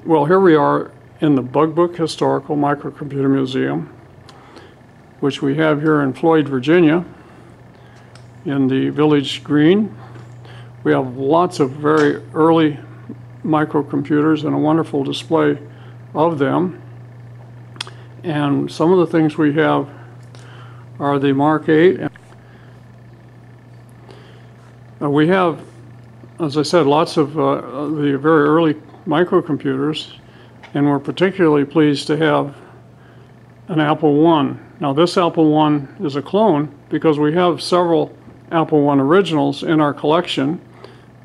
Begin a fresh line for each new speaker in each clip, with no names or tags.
Well, here we are in the Bugbook Historical Microcomputer Museum, which we have here in Floyd, Virginia, in the Village Green. We have lots of very early microcomputers and a wonderful display of them. And some of the things we have are the Mark 8. We have, as I said, lots of the very early microcomputers, and we're particularly pleased to have an Apple I. Now this Apple I is a clone because we have several Apple I originals in our collection,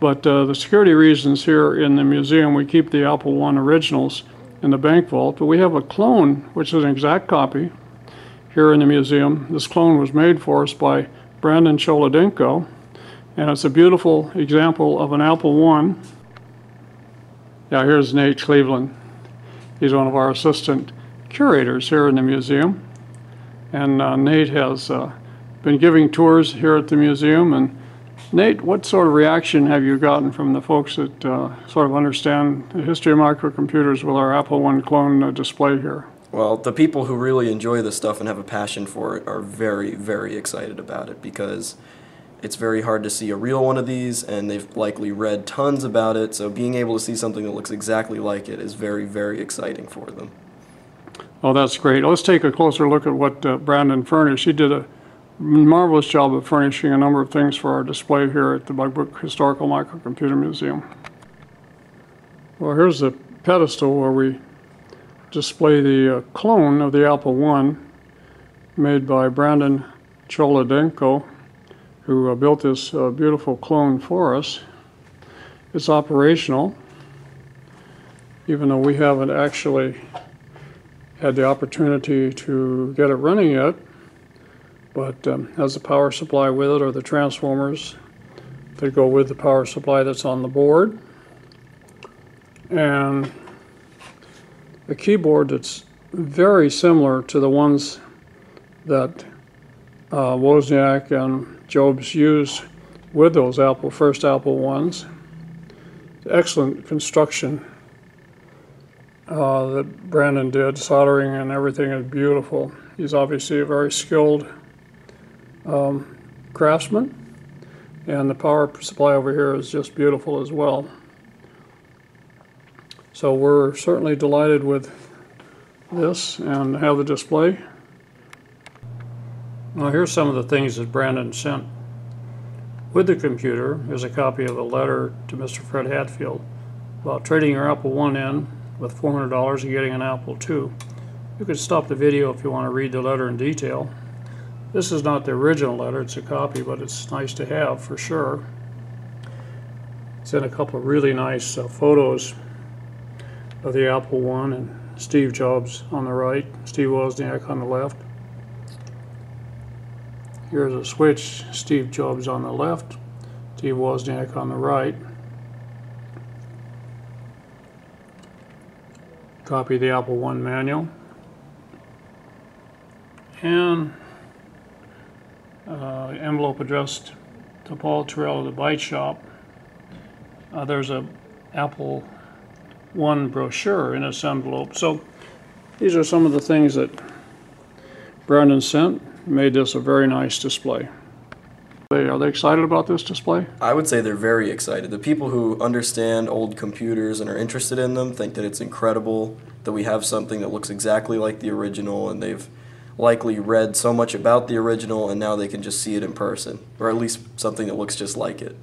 but the security reasons here in the museum we keep the Apple I originals in the bank vault, but we have a clone which is an exact copy here in the museum. This clone was made for us by Brandon Cholodenko, and it's a beautiful example of an Apple I. Yeah, here's Nate Cleveland. He's one of our assistant curators here in the museum. And Nate has been giving tours here at the museum. And Nate, what sort of reaction have you gotten from the folks that sort of understand the history of microcomputers with our Apple I clone display here?
Well, the people who really enjoy this stuff and have a passion for it are very, very excited about it because it's very hard to see a real one of these, and they've likely read tons about it, so being able to see something that looks exactly like it is very, very exciting for them.
Oh, that's great. Let's take a closer look at what Brandon furnished. He did a marvelous job of furnishing a number of things for our display here at the Bugbook Historical Microcomputer Museum. Well, here's the pedestal where we display the clone of the Apple I made by Brandon Cholodenko, who built this beautiful clone for us. It's operational, even though we haven't actually had the opportunity to get it running yet, but has a power supply with it, or the transformers that go with the power supply that's on the board, and a keyboard that's very similar to the ones that Wozniak and Jobs used with those first Apple I's. Excellent construction that Brandon did. Soldering and everything is beautiful. He's obviously a very skilled craftsman, and the power supply over here is just beautiful as well. So we're certainly delighted with this and have the display. Well, here's some of the things that Brandon sent. With the computer is a copy of a letter to Mr. Fred Hatfield about trading your Apple I in with $400 and getting an Apple II. You can stop the video if you want to read the letter in detail. This is not the original letter, it's a copy, but it's nice to have for sure. It's in a couple of really nice photos of the Apple I and Steve Jobs on the right, Steve Wozniak on the left. Here's a switch, Steve Jobs on the left, Steve Wozniak on the right. Copy of the Apple I manual. And envelope addressed to Paul Terrell of the Byte Shop. There's a Apple I brochure in this envelope. So these are some of the things that Brandon sent. Made this a very nice display. Are they excited about this display?
I would say they're very excited. The people who understand old computers and are interested in them think that it's incredible that we have something that looks exactly like the original, and they've likely read so much about the original and now they can just see it in person, or at least something that looks just like it.